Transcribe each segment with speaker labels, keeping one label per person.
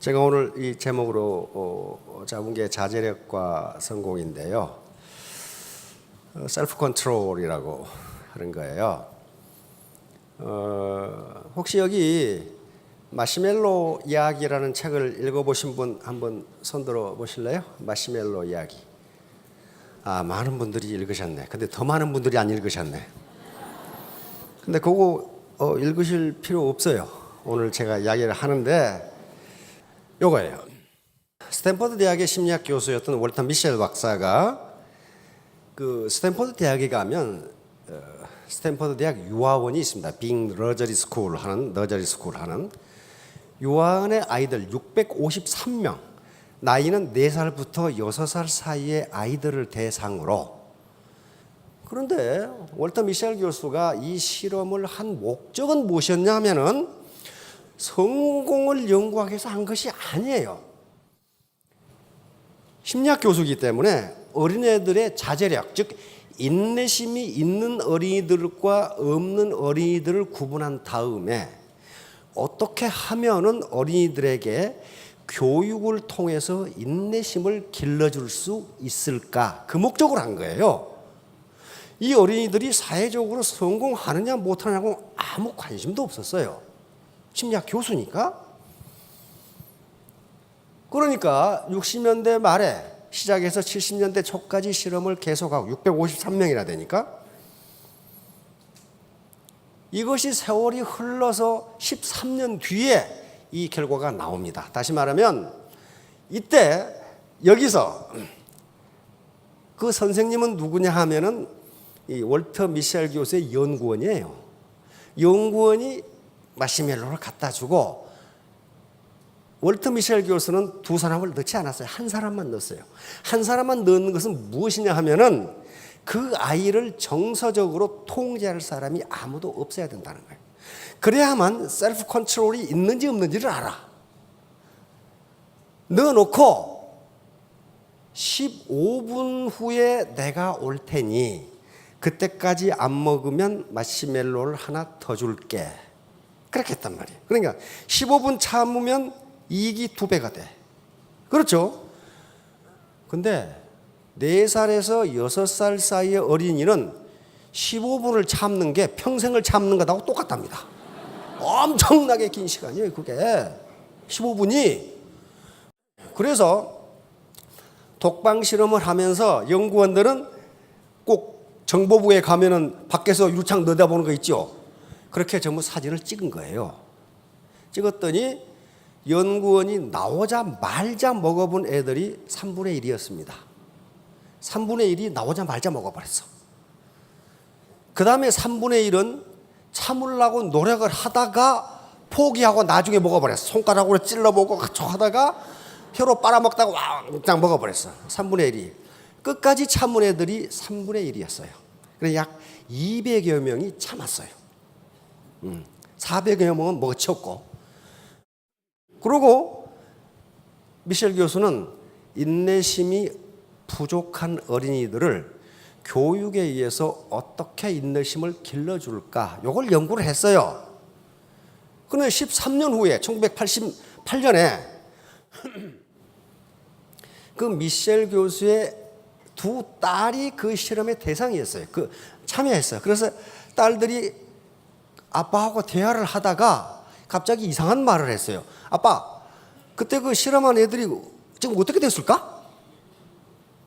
Speaker 1: 제가 오늘 이 제목으로 잡은 게 자제력과 성공인데요. 셀프 컨트롤이라고 하는 거예요. 혹시 여기 마시멜로 이야기라는 책을 읽어보신 분 한번 손들어 보실래요? 마시멜로 이야기. 많은 분들이 읽으셨네. 근데 더 많은 분들이 안 읽으셨네. 근데 그거 읽으실 필요 없어요. 오늘 제가 이야기를 하는데 요거예요. 스탠퍼드 대학의 심리학 교수였던 월터 미셸 박사가 그 스탠퍼드 대학에 가면 스탠퍼드 대학 유아원이 있습니다. 빙 너저리 스쿨 하는 유아원의 아이들 653명, 나이는 4살부터 6살 사이의 아이들을 대상으로. 그런데 월터 미셸 교수가 이 실험을 한 목적은 무엇이었냐면은 성공을 연구하기 위해서 한 것이 아니에요. 심리학 교수이기 때문에 어린애들의 자제력, 즉 인내심이 있는 어린이들과 없는 어린이들을 구분한 다음에 어떻게 하면은 어린이들에게 교육을 통해서 인내심을 길러줄 수 있을까? 그 목적으로 한 거예요. 이 어린이들이 사회적으로 성공하느냐 못하느냐고 아무 관심도 없었어요. 심리학 교수니까. 그러니까 60년대 말에 시작해서 70년대 초까지 실험을 계속하고 653명이나 되니까 이것이 세월이 흘러서 13년 뒤에 이 결과가 나옵니다. 다시 말하면 이때 여기서 그 선생님은 누구냐 하면은 이 월터 미셸 교수의 연구원이에요. 연구원이 마시멜로를 갖다 주고 월터 미셸 교수는 두 사람을 넣지 않았어요. 한 사람만 넣었어요. 한 사람만 넣는 것은 무엇이냐 하면은 그 아이를 정서적으로 통제할 사람이 아무도 없어야 된다는 거예요. 그래야만 셀프 컨트롤이 있는지 없는지를 알아. 넣어놓고 15분 후에 내가 올 테니 그때까지 안 먹으면 마시멜로를 하나 더 줄게. 그렇게 했단 말이에요. 그러니까 15분 참으면 이익이 2배가 돼. 그렇죠? 근데 4살에서 6살 사이의 어린이는 15분을 참는 게 평생을 참는 것하고 똑같답니다. 엄청나게 긴 시간이에요, 그게. 15분이. 그래서 독방 실험을 하면서 연구원들은 꼭 정보부에 가면은 밖에서 유리창 내다보는 거 있죠? 그렇게 전부 사진을 찍은 거예요. 찍었더니 연구원이 나오자마자 먹어본 애들이 3분의 1이었습니다. 3분의 1이 나오자마자 먹어버렸어. 그 다음에 3분의 1은 참으려고 노력을 하다가 포기하고 나중에 먹어버렸어. 손가락으로 찔러보고 하다가 혀로 빨아먹다가 왕짱 먹어버렸어. 3분의 1이. 끝까지 참은 애들이 3분의 1이었어요. 그래서 약 200여 명이 참았어요. 400여 명은 먹어치웠고. 그리고 미셸 교수는 인내심이 부족한 어린이들을 교육에 의해서 어떻게 인내심을 길러줄까? 이걸 연구를 했어요. 그런데 13년 후에 1988년에 그 미셸 교수의 두 딸이 그 실험의 대상이었어요. 참여했어요. 그래서 딸들이 아빠하고 대화를 하다가 갑자기 이상한 말을 했어요. 아빠, 그때 그 실험한 애들이 지금 어떻게 됐을까?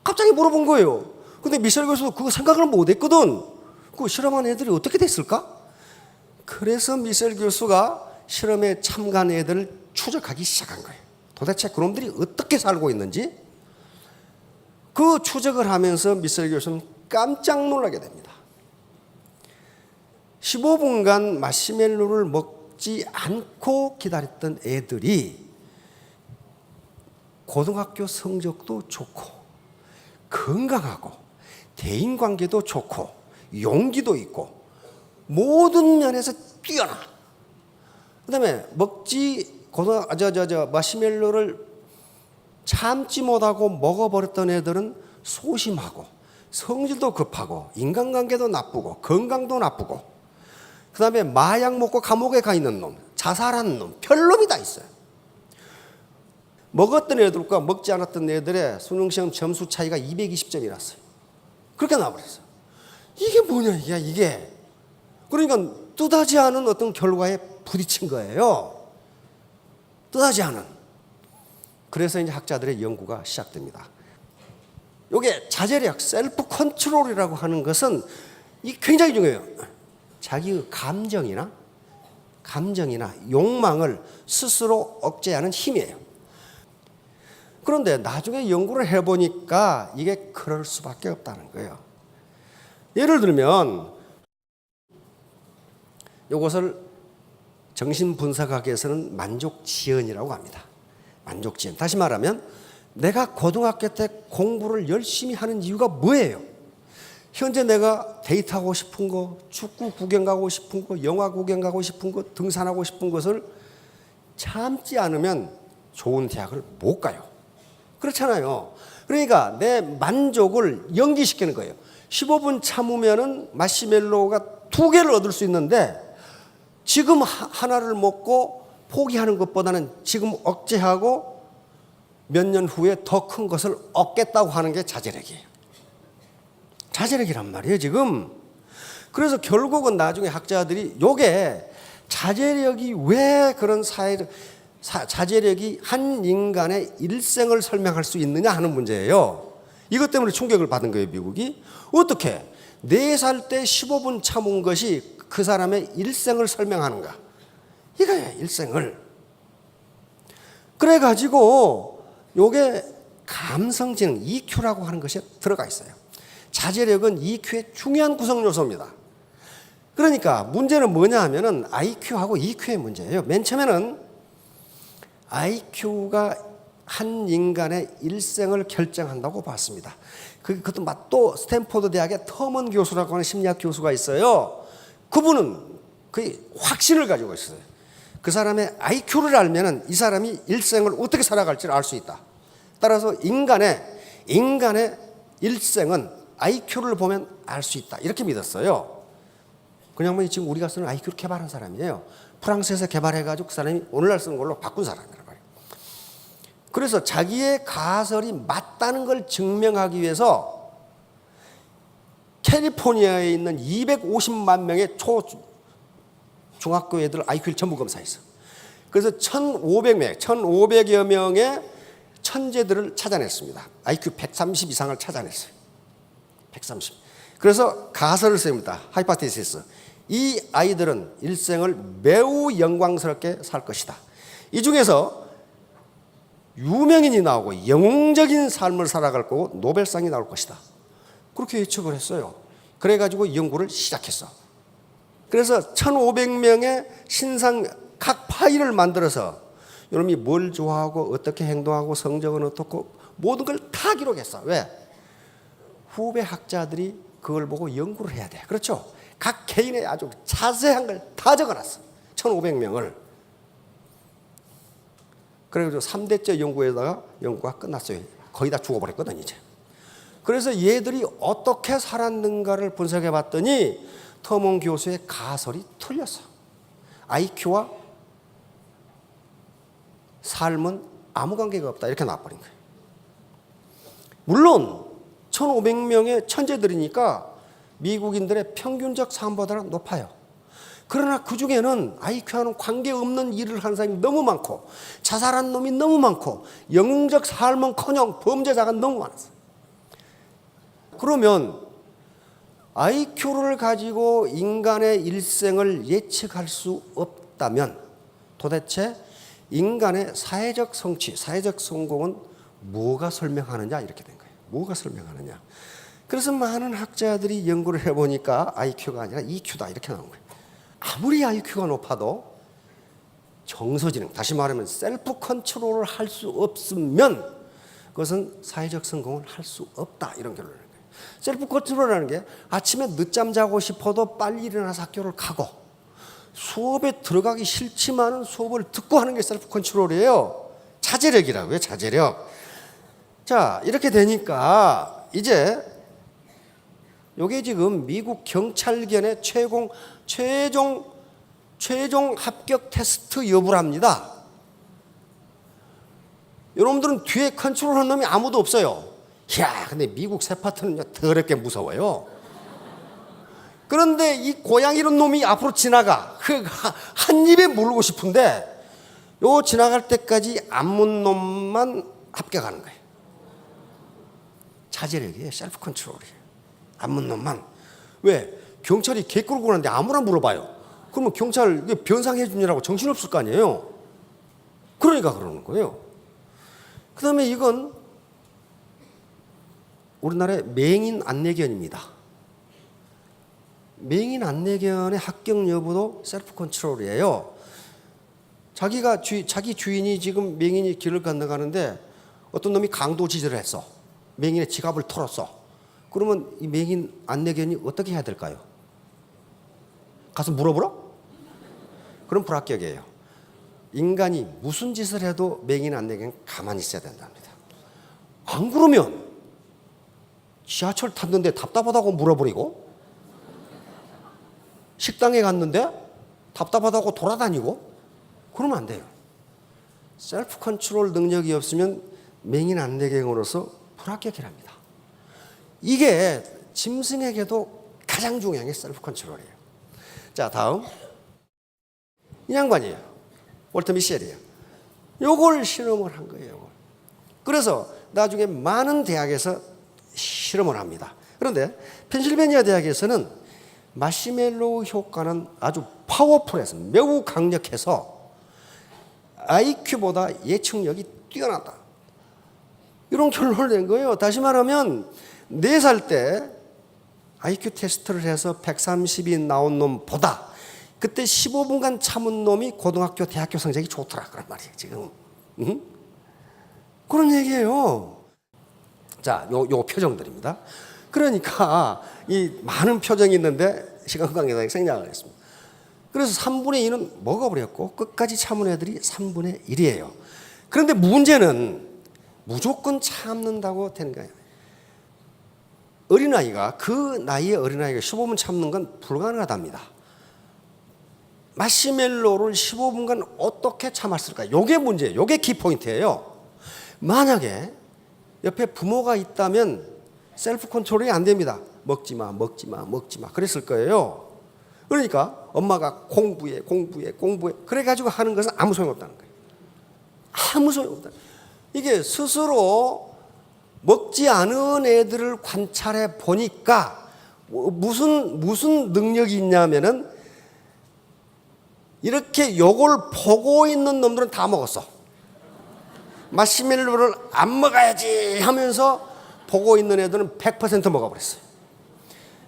Speaker 1: 갑자기 물어본 거예요. 근데 미셸 교수도 그거 생각을 못 했거든. 그 실험한 애들이 어떻게 됐을까? 그래서 미셸 교수가 실험에 참가한 애들을 추적하기 시작한 거예요. 도대체 그놈들이 어떻게 살고 있는지. 그 추적을 하면서 미셸 교수는 깜짝 놀라게 됩니다. 15분간 마시멜로를 먹지 않고 기다렸던 애들이 고등학교 성적도 좋고 건강하고 대인관계도 좋고 용기도 있고 모든 면에서 뛰어나. 그다음에 마시멜로를 참지 못하고 먹어버렸던 애들은 소심하고 성질도 급하고 인간관계도 나쁘고 건강도 나쁘고 그 다음에 마약 먹고 감옥에 가 있는 놈, 자살하는 놈, 별놈이 다 있어요. 먹었던 애들과 먹지 않았던 애들의 수능시험 점수 차이가 220점이 났어요. 그렇게 나와버렸어요. 이게 뭐냐 이게. 그러니까 뜻하지 않은 어떤 결과에 부딪힌 거예요. 뜻하지 않은. 그래서 이제 학자들의 연구가 시작됩니다. 이게 자제력, 셀프 컨트롤이라고 하는 것은 이 굉장히 중요해요. 자기의 감정이나 욕망을 스스로 억제하는 힘이에요. 그런데 나중에 연구를 해보니까 이게 그럴 수밖에 없다는 거예요. 예를 들면 이것을 정신분석학에서는 만족지연이라고 합니다. 만족지연. 다시 말하면 내가 고등학교 때 공부를 열심히 하는 이유가 뭐예요? 현재 내가 데이트하고 싶은 거, 축구 구경 가고 싶은 거, 영화 구경 가고 싶은 거, 등산하고 싶은 것을 참지 않으면 좋은 대학을 못 가요. 그렇잖아요. 그러니까 내 만족을 연기시키는 거예요. 15분 참으면은 마시멜로가 2개를 얻을 수 있는데 지금 하나를 먹고 포기하는 것보다는 지금 억제하고 몇 년 후에 더 큰 것을 얻겠다고 하는 게 자제력이에요. 자제력이란 말이에요, 지금. 그래서 결국은 나중에 학자들이 요게 자제력이 왜 그런 자제력이 한 인간의 일생을 설명할 수 있느냐 하는 문제예요. 이것 때문에 충격을 받은 거예요, 미국이. 어떻게 4살 때 15분 참은 것이 그 사람의 일생을 설명하는가? 이거예요, 일생을. 그래가지고 요게 감성지능, EQ라고 하는 것이 들어가 있어요. 자제력은 EQ의 중요한 구성 요소입니다. 그러니까 문제는 뭐냐 하면은 IQ하고 EQ의 문제예요. 맨 처음에는 IQ가 한 인간의 일생을 결정한다고 봤습니다. 그것도 또 스탠포드 대학의 터먼 교수라고 하는 심리학 교수가 있어요. 그분은 거의 확신을 가지고 있어요. 그 사람의 IQ를 알면은 이 사람이 일생을 어떻게 살아갈지를 알 수 있다. 따라서 인간의 일생은 IQ를 보면 알 수 있다. 이렇게 믿었어요. 그냥 뭐 지금 우리가 쓰는 IQ를 개발한 사람이에요. 프랑스에서 개발해가지고 그 사람이 오늘날 쓰는 걸로 바꾼 사람이라고 해요. 그래서 자기의 가설이 맞다는 걸 증명하기 위해서 캘리포니아에 있는 250만 명의 중학교 애들 IQ를 전부 검사했어. 그래서 1,500여 명의 천재들을 찾아냈습니다. IQ 130 이상을 찾아냈어요. 130. 그래서 가설을 씁니다. 하이파테시스. 이 아이들은 일생을 매우 영광스럽게 살 것이다. 이 중에서 유명인이 나오고 영웅적인 삶을 살아갈 거고 노벨상이 나올 것이다. 그렇게 예측을 했어요. 그래가지고 연구를 시작했어. 그래서 1,500명의 신상 각 파일을 만들어서 여러분이 뭘 좋아하고 어떻게 행동하고 성적은 어떻고 모든 걸 다 기록했어. 왜? 후배 학자들이 그걸 보고 연구를 해야 돼. 그렇죠? 각 개인의 아주 자세한 걸 다 적어놨어. 1,500명을. 그래가지고 3대째 연구가 끝났어요. 거의 다 죽어버렸거든, 이제. 그래서 얘들이 어떻게 살았는가를 분석해 봤더니 터먼 교수의 가설이 틀렸어. IQ와 삶은 아무 관계가 없다. 이렇게 나와버린 거예요. 물론 1,500명의 천재들이니까 미국인들의 평균적 삶보다는 높아요. 그러나 그 중에는 IQ와는 관계없는 일을 하는 사람이 너무 많고 자살한 놈이 너무 많고 영웅적 삶은커녕 범죄자가 너무 많았어요. 그러면 IQ를 가지고 인간의 일생을 예측할 수 없다면 도대체 인간의 사회적 성취, 사회적 성공은 뭐가 설명하느냐 이렇게 된 거예요. 뭐가 설명하느냐. 그래서 많은 학자들이 연구를 해보니까 IQ가 아니라 EQ다 이렇게 나온 거예요. 아무리 IQ가 높아도 정서지능, 다시 말하면 셀프 컨트롤을 할 수 없으면 그것은 사회적 성공을 할 수 없다 이런 결론을 내는 거예요. 셀프 컨트롤이라는 게 아침에 늦잠 자고 싶어도 빨리 일어나서 학교를 가고 수업에 들어가기 싫지만은 수업을 듣고 하는 게 셀프 컨트롤이에요. 자제력이라고요. 자제력. 자, 이렇게 되니까 이제 이게 지금 미국 경찰견의 최종 합격 테스트 여부랍니다. 여러분들은 뒤에 컨트롤하는 놈이 아무도 없어요. 이야, 근데 미국 세파트는요 더럽게 무서워요. 그런데 이 고양 이런 놈이 앞으로 지나가. 한 입에 물고 싶은데 요 지나갈 때까지 안 문 놈만 합격하는 거예요. 자제력이에요. 셀프 컨트롤이에요. 안 문 놈만. 왜? 경찰이 개 끌고 가는데 아무나 물어봐요. 그러면 경찰 변상해 주느라고 정신없을 거 아니에요. 그러니까 그러는 거예요. 그 다음에 이건 우리나라의 맹인 안내견입니다. 맹인 안내견의 합격 여부도 셀프 컨트롤이에요. 자기 주인이 지금 맹인이 길을 건너가는데 어떤 놈이 강도 지지를 했어. 맹인의 지갑을 털었어. 그러면 이 맹인 안내견이 어떻게 해야 될까요? 가서 물어보러? 그럼 불합격이에요. 인간이 무슨 짓을 해도 맹인 안내견은 가만히 있어야 된답니다. 안 그러면 지하철 탔는데 답답하다고 물어버리고, 식당에 갔는데 답답하다고 돌아다니고, 그러면 안 돼요. 셀프 컨트롤 능력이 없으면 맹인 안내견으로서 불합격이랍니다. 이게 짐승에게도 가장 중요한 게 셀프 컨트롤이에요. 자, 다음 이 양반이에요. 월터 미셸이에요. 요걸 실험을 한 거예요. 요걸. 그래서 나중에 많은 대학에서 실험을 합니다. 그런데 펜실베니아 대학에서는 마시멜로우 효과는 아주 파워풀해서 매우 강력해서 IQ보다 예측력이 뛰어나다. 이런 결론을 낸 거예요. 다시 말하면 4살 때 IQ 테스트를 해서 130이 나온 놈보다 그때 15분간 참은 놈이 고등학교, 대학교 성적이 좋더라. 그런 말이에요, 지금. 응? 그런 얘기예요. 자, 요 표정들입니다. 그러니까 이 많은 표정이 있는데 시간 관계상 생략을 했습니다. 그래서 3분의 2는 먹어버렸고 끝까지 참은 애들이 3분의 1이에요. 그런데 문제는 무조건 참는다고 되는 거예요. 어린아이가, 그 나이의 어린아이가 15분 참는 건 불가능하답니다. 마시멜로를 15분간 어떻게 참았을까? 요게 문제예요. 요게 키포인트예요. 만약에 옆에 부모가 있다면 셀프 컨트롤이 안 됩니다. 먹지 마, 먹지 마, 먹지 마. 그랬을 거예요. 그러니까 엄마가 공부해. 그래가지고 하는 것은 아무 소용없다는 거예요. 아무 소용없다. 이게 스스로 먹지 않은 애들을 관찰해 보니까 무슨 능력이 있냐면은 이렇게 요걸 보고 있는 놈들은 다 먹었어. 마시멜로를 안 먹어야지 하면서 보고 있는 애들은 100% 먹어버렸어요.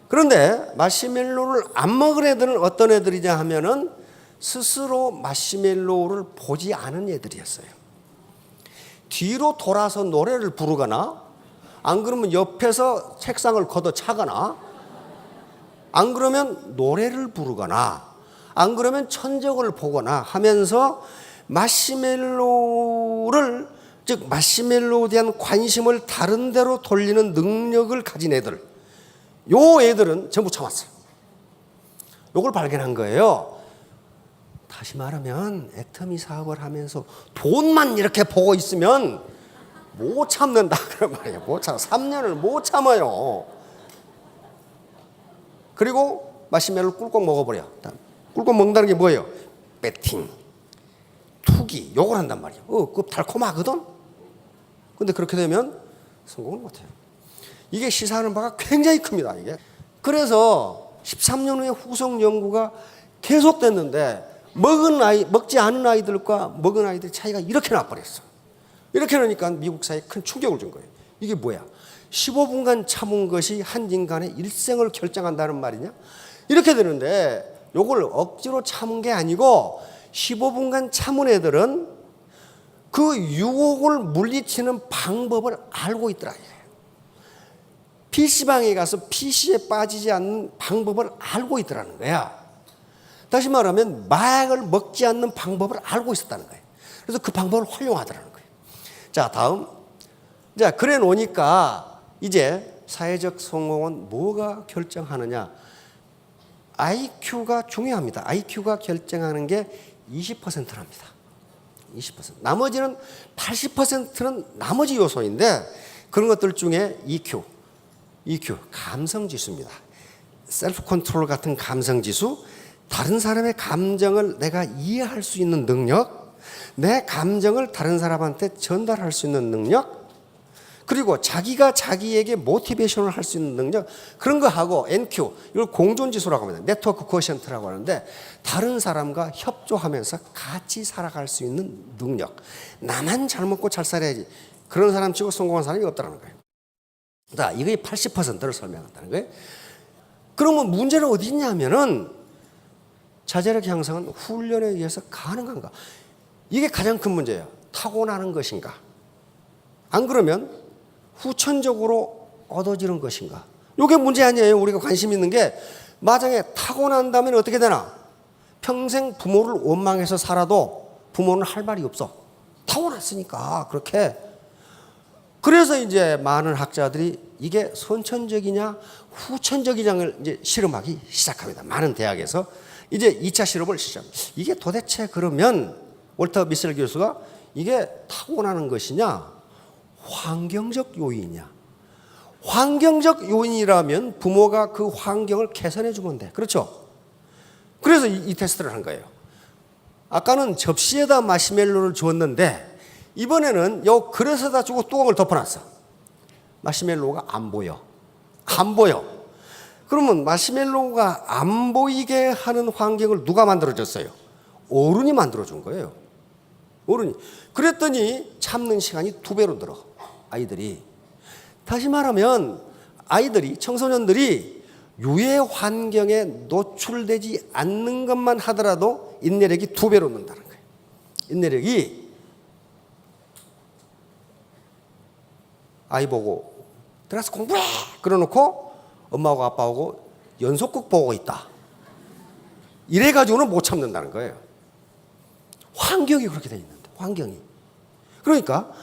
Speaker 1: 그런데 마시멜로를 안 먹은 애들은 어떤 애들이냐 하면은 스스로 마시멜로를 보지 않은 애들이었어요. 뒤로 돌아서 노래를 부르거나, 안 그러면 옆에서 책상을 걷어차거나, 안 그러면 노래를 부르거나, 안 그러면 천적을 보거나 하면서 마시멜로를, 즉 마시멜로에 대한 관심을 다른 데로 돌리는 능력을 가진 애들, 요 애들은 전부 참았어요. 요걸 발견한 거예요. 다시 말하면 애터미 사업을 하면서 돈만 이렇게 보고 있으면 못 참는다 그런 말이에요. 못 참, 3년을 못 참아요. 그리고 마시멜로를 꿀꺽 먹어버려. 꿀꺽 먹는다는 게 뭐예요? 배팅, 투기, 요걸 한단 말이에요. 그거 달콤하거든? 근데 그렇게 되면 성공을 못해요. 이게 시사하는 바가 굉장히 큽니다, 이게. 그래서 13년 후에 후속 연구가 계속됐는데 먹지 않은 아이들과 먹은 아이들 차이가 이렇게 나버렸어. 이렇게 나니까 미국 사회에 큰 충격을 준 거예요. 이게 뭐야? 15분간 참은 것이 한 인간의 일생을 결정한다는 말이냐? 이렇게 되는데 요걸 억지로 참은 게 아니고 15분간 참은 애들은 그 유혹을 물리치는 방법을 알고 있더라. PC방에 가서 PC에 빠지지 않는 방법을 알고 있더라는 거야. 다시 말하면 마약을 먹지 않는 방법을 알고 있었다는 거예요. 그래서 그 방법을 활용하더라는 거예요. 자, 다음. 자, 그래 놓으니까 이제 사회적 성공은 뭐가 결정하느냐? IQ가 중요합니다. IQ가 결정하는 게 20%랍니다. 20%. 나머지는 80%는 나머지 요소인데 그런 것들 중에 EQ, 감성지수입니다. 셀프 컨트롤 같은 감성지수, 다른 사람의 감정을 내가 이해할 수 있는 능력, 내 감정을 다른 사람한테 전달할 수 있는 능력, 그리고 자기가 자기에게 모티베이션을 할 수 있는 능력, 그런 거 하고 NQ, 이걸 공존지수라고 합니다. 네트워크 코에션트라고 하는데 다른 사람과 협조하면서 같이 살아갈 수 있는 능력. 나만 잘 먹고 잘 살아야지. 그런 사람 치고 성공한 사람이 없다는 거예요. 자, 이게 80%를 설명한다는 거예요. 그러면 문제는 어디 있냐면은 자제력 향상은 훈련에 의해서 가능한가? 이게 가장 큰 문제예요. 타고나는 것인가? 안 그러면 후천적으로 얻어지는 것인가? 이게 문제 아니에요. 우리가 관심 있는 게 만약에 타고난다면 어떻게 되나? 평생 부모를 원망해서 살아도 부모는 할 말이 없어. 타고났으니까 그렇게. 그래서 이제 많은 학자들이 이게 선천적이냐 후천적이냐를 이제 실험하기 시작합니다. 많은 대학에서 이제 2차 실험을 시작합니다. 이게 도대체 그러면 월터 미셀 교수가 이게 타고나는 것이냐 환경적 요인이냐. 환경적 요인이라면 부모가 그 환경을 개선해 주면 돼. 그렇죠? 그래서 이 테스트를 한 거예요. 아까는 접시에다 마시멜로를 주었는데 이번에는 요 그릇에다 주고 뚜껑을 덮어놨어. 마시멜로가 안 보여. 그러면 마시멜로가 안 보이게 하는 환경을 누가 만들어줬어요? 어른이 만들어준 거예요. 어른이. 그랬더니 참는 시간이 2배로 늘어. 아이들이. 다시 말하면 아이들이, 청소년들이 유해 환경에 노출되지 않는 것만 하더라도 인내력이 2배로 는다는 거예요. 인내력이. 아이 보고 들어가서 공부해! 그러놓고 엄마하고 아빠하고 연속극 보고 있다. 이래가지고는 못 참는다는 거예요. 환경이 그렇게 돼 있는데, 환경이. 그러니까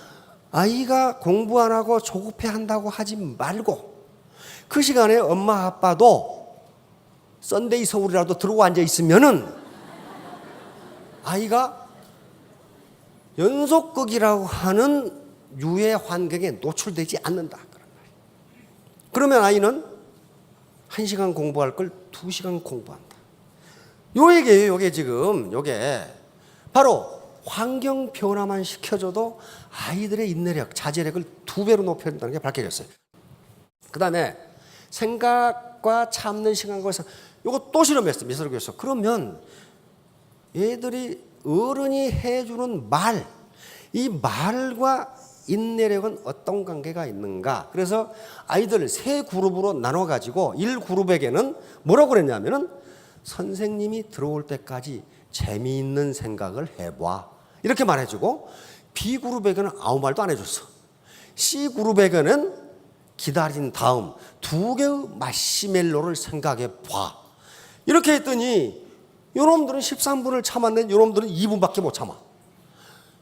Speaker 1: 아이가 공부 안 하고 조급해 한다고 하지 말고 그 시간에 엄마 아빠도 썬데이 서울이라도 들어와 앉아 있으면은 아이가 연속극이라고 하는 유해 환경에 노출되지 않는다. 그러면 아이는 1시간 공부할 걸 2시간 공부한다. 요 얘기예요. 요게 지금 요게 바로 환경 변화만 시켜줘도 아이들의 인내력, 자제력을 2배로 높여준다는 게 밝혀졌어요. 그 다음에 생각과 참는 시간과 요거 또 실험했어요. 미술 교수. 그러면 얘들이 어른이 해주는 말, 이 말과 인내력은 어떤 관계가 있는가? 그래서 아이들 3그룹으로 나눠가지고 1그룹에게는 뭐라고 그랬냐면은 선생님이 들어올 때까지 재미있는 생각을 해봐. 이렇게 말해주고 B그룹에게는 아무 말도 안 해줬어. C그룹에게는 기다린 다음 2개의 마시멜로를 생각해 봐. 이렇게 했더니 요놈들은 13분을 참았는데 요놈들은 2분밖에 못 참아.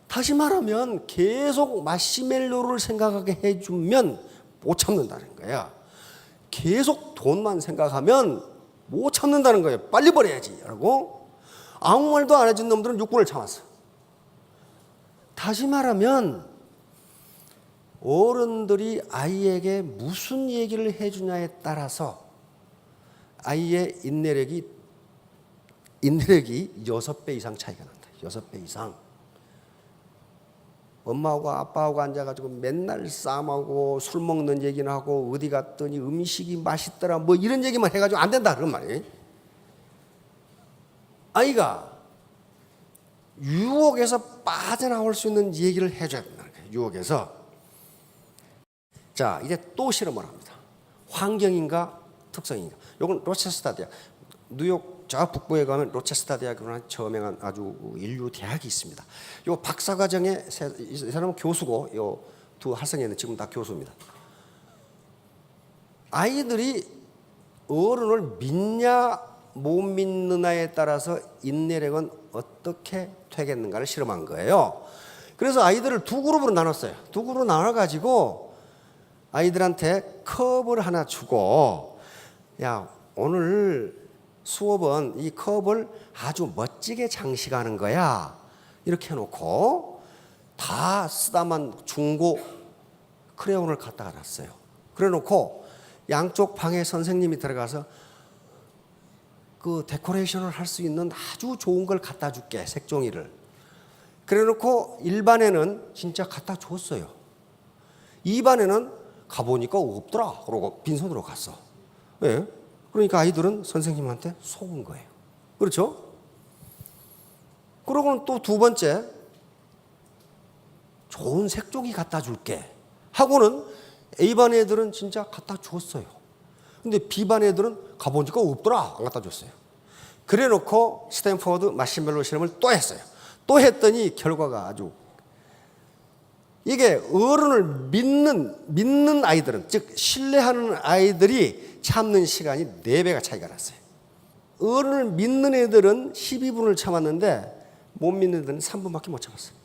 Speaker 1: 다시 말하면 계속 마시멜로를 생각하게 해주면 못 참는다는 거야. 계속 돈만 생각하면 못 참는다는 거예요. 빨리 버려야지 라고. 아무 말도 안 해준 놈들은 6분을 참았어. 다시 말하면 어른들이 아이에게 무슨 얘기를 해주냐에 따라서 아이의 인내력이 6배 이상 차이가 난다. 6배 이상. 엄마하고 아빠하고 앉아가지고 맨날 싸움하고 술 먹는 얘기나 하고 어디 갔더니 음식이 맛있더라 뭐 이런 얘기만 해가지고 안 된다 그런 말이에요. 아이가 유혹에서 빠져나올 수 있는 얘기를 해줘야 된다는 거예요. 유혹에서. 자, 이제 또 실험을 합니다. 환경인가 특성인가. 이건 로체스터 대학. 뉴욕 저 북부에 가면 로체스터 대학이라는 저명한 아주 인류 대학이 있습니다. 요 박사과정에 이 사람은 교수고 요 두 학생회는 지금 다 교수입니다. 아이들이 어른을 믿냐 못 믿느냐에 따라서 인내력은 어떻게 되겠는가를 실험한 거예요. 그래서 아이들을 2그룹으로 나눴어요. 2그룹으로 나눠가지고 아이들한테 컵을 하나 주고 야 오늘 수업은 이 컵을 아주 멋지게 장식하는 거야. 이렇게 해놓고 다 쓰다만 중고 크레용을 갖다가 놨어요. 그래 놓고 양쪽 방에 선생님이 들어가서 그 데코레이션을 할 수 있는 아주 좋은 걸 갖다 줄게, 색종이를. 그래 놓고 1반에는 진짜 갖다 줬어요. 2반에는 가보니까 없더라. 그러고 빈손으로 갔어. 왜? 그러니까 아이들은 선생님한테 속은 거예요. 그렇죠? 그러고는 또 두 번째, 좋은 색종이 갖다 줄게 하고는 A반 애들은 진짜 갖다 줬어요. 근데 B반 애들은 가보니까 없더라. 안 갖다 줬어요. 그래 놓고 스탠포드 마시멜로 실험을 또 했어요. 또 했더니 결과가 아주, 이게 어른을 믿는 아이들은, 즉 신뢰하는 아이들이 참는 시간이 4배가 차이가 났어요. 어른을 믿는 애들은 12분을 참았는데 못 믿는 애들은 3분밖에 못 참았어요.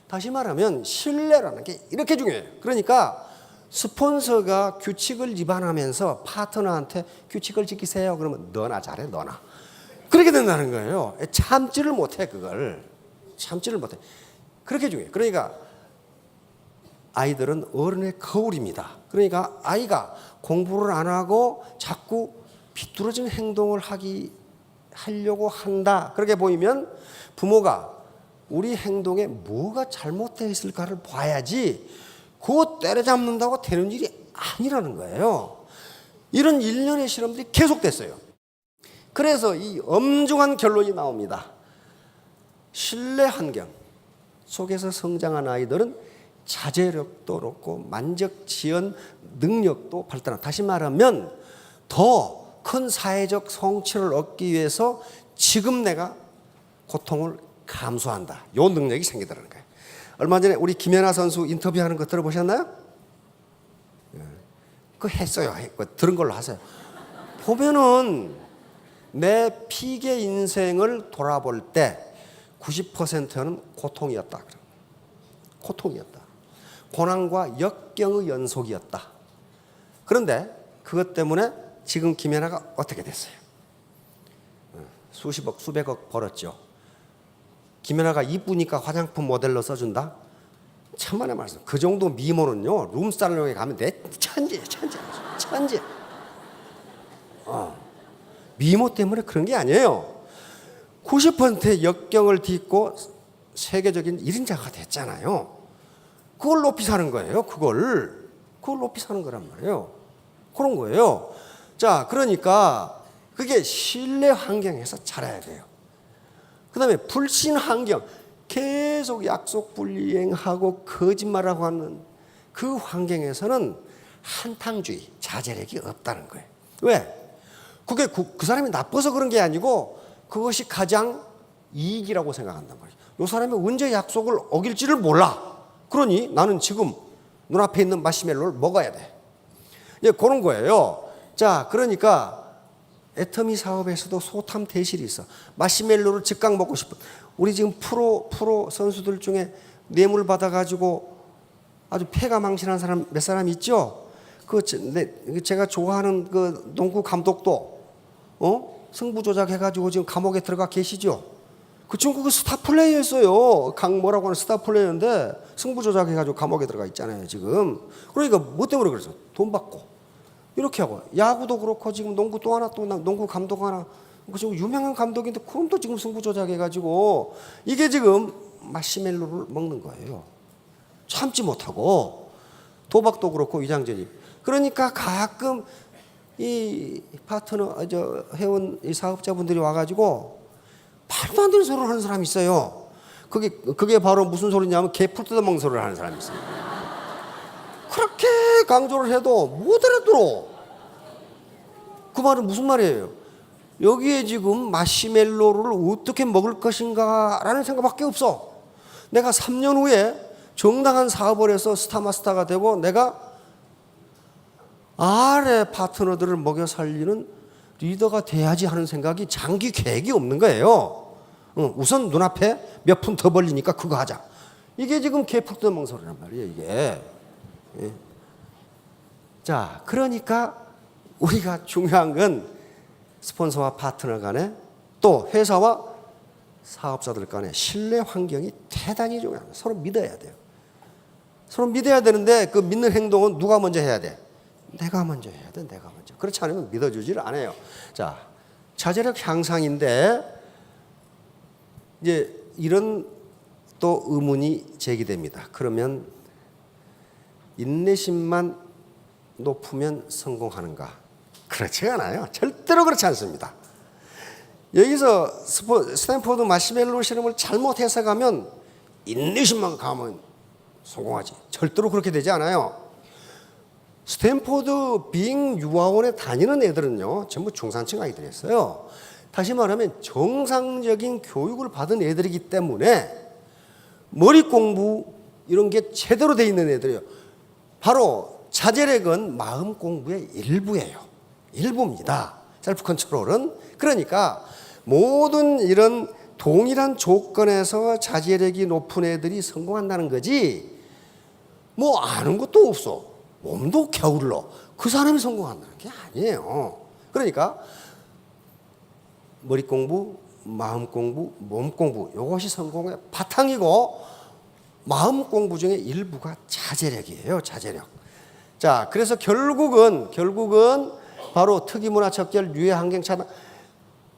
Speaker 1: 다시 말하면 신뢰라는 게 이렇게 중요해요. 그러니까 스폰서가 규칙을 위반하면서 파트너한테 규칙을 지키세요. 그러면 너나 잘해, 너나. 그렇게 된다는 거예요. 참지를 못해, 그걸. 참지를 못해. 그렇게 중요해요. 그러니까 아이들은 어른의 거울입니다. 그러니까 아이가 공부를 안 하고 자꾸 비뚤어진 행동을 하려고 한다. 그렇게 보이면 부모가 우리 행동에 뭐가 잘못되어 있을까를 봐야지 그거 때려잡는다고 되는 일이 아니라는 거예요. 이런 일련의 실험들이 계속됐어요. 그래서 이 엄중한 결론이 나옵니다. 신뢰 환경 속에서 성장한 아이들은 자제력도 높고 만적 지연 능력도 발달한다. 다시 말하면 더 큰 사회적 성취를 얻기 위해서 지금 내가 고통을 감수한다. 요 능력이 생기더라는 거예요. 얼마 전에 우리 김연아 선수 인터뷰하는 거 들어보셨나요? 그거 했어요. 들은 걸로 하세요. 보면은 내 피계 인생을 돌아볼 때 90%는 고통이었다. 고통이었다. 고난과 역경의 연속이었다. 그런데 그것 때문에 지금 김연아가 어떻게 됐어요? 수십억, 수백억 벌었죠. 김연아가 이쁘니까 화장품 모델로 써준다? 천만의 말씀. 그 정도 미모는요, 룸살롱에 가면 내 천지예요, 천지. 미모 때문에 그런 게 아니에요. 90%의 역경을 딛고 세계적인 1인자가 됐잖아요. 그걸 높이 사는 거예요. 그걸 높이 사는 거란 말이에요. 그런 거예요. 자, 그러니까 그게 신뢰 환경에서 자라야 돼요. 그 다음에 불신 환경, 계속 약속 불이행하고 거짓말하고 하는 그 환경에서는 한탕주의, 자제력이 없다는 거예요. 왜? 그게 그 사람이 나빠서 그런 게 아니고 그것이 가장 이익이라고 생각한단 말이에요. 이 사람이 언제 약속을 어길지를 몰라. 그러니 나는 지금 눈앞에 있는 마시멜로를 먹어야 돼. 이제 그런 거예요. 자, 그러니까 애터미 사업에서도 소탐 대실이 있어. 마시멜로를 즉각 먹고 싶어. 우리 지금 프로 선수들 중에 뇌물 받아가지고 아주 폐가 망신한 사람 몇 사람 있죠? 제가 좋아하는 그 농구 감독도 승부 조작해가지고 지금 감옥에 들어가 계시죠? 그 친구 그 스타 플레이였어요. 강모라고 하는 스타 플레이였는데 승부 조작해가지고 감옥에 들어가 있잖아요, 지금. 그러니까 뭐 때문에 그랬어? 돈 받고. 이렇게 하고. 야구도 그렇고 지금 농구 또 하나, 또 농구 감독 하나. 그 지금 유명한 감독인데 그럼 또 지금 승부 조작해가지고 이게 지금 마시멜로를 먹는 거예요. 참지 못하고. 도박도 그렇고 위장전입. 그러니까 가끔 이 파트너, 회원 이 사업자분들이 와가지고 말도 안 되는 소리를 하는 사람이 있어요. 그게 바로 무슨 소리냐면 개풀 뜯어먹는 소리를 하는 사람이 있어요. 그렇게 강조를 해도 못 알아들어. 그 말은 무슨 말이에요? 여기에 지금 마시멜로를 어떻게 먹을 것인가라는 생각밖에 없어. 내가 3년 후에 정당한 사업을 해서 스타마스터가 되고 내가 아래 파트너들을 먹여 살리는 리더가 돼야지 하는 생각이 장기 계획이 없는 거예요. 우선 눈앞에 몇 푼 더 벌리니까 그거 하자. 이게 지금 개풀 뜯어먹는 소리란 말이에요, 이게. 예. 자, 그러니까 우리가 중요한 건 스폰서와 파트너 간에 또 회사와 사업자들 간의 신뢰 환경이 대단히 중요합니다. 서로 믿어야 돼요. 서로 믿어야 되는데 그 믿는 행동은 누가 먼저 해야 돼? 내가 먼저 해야 돼. 내가 먼저. 그렇지 않으면 믿어주지를 않아요. 자, 자제력 향상인데 이제 이런 또 의문이 제기됩니다. 그러면 인내심만 높으면 성공하는가? 그렇지 않아요. 절대로 그렇지 않습니다. 여기서 스탠포드 마시멜로 실험을 잘못 해석하면 인내심만 가면 성공하지. 절대로 그렇게 되지 않아요. 스탠포드 빙 유아원에 다니는 애들은요, 전부 중산층 아이들이었어요. 다시 말하면 정상적인 교육을 받은 애들이기 때문에 머리 공부 이런 게 제대로 돼 있는 애들이에요. 바로 자제력은 마음 공부의 일부예요. 일부입니다. 셀프 컨트롤은. 그러니까 모든 이런 동일한 조건에서 자제력이 높은 애들이 성공한다는 거지, 뭐 아는 것도 없어, 몸도 게을러, 그 사람이 성공한다는 게 아니에요. 그러니까 머리 공부, 마음 공부, 몸 공부, 이것이 성공의 바탕이고, 마음 공부 중에 일부가 자제력이에요. 자제력. 자, 그래서 결국은 바로 특이문화 척결, 유해 환경 차단.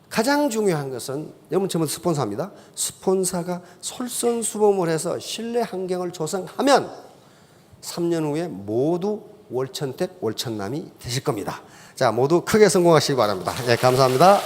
Speaker 1: 가장 중요한 것은, 여러분 전부 스폰서입니다. 스폰서가 솔선수범을 해서 신뢰 환경을 조성하면 3년 후에 모두 월천택, 월천남이 되실 겁니다. 자, 모두 크게 성공하시기 바랍니다. 네, 감사합니다.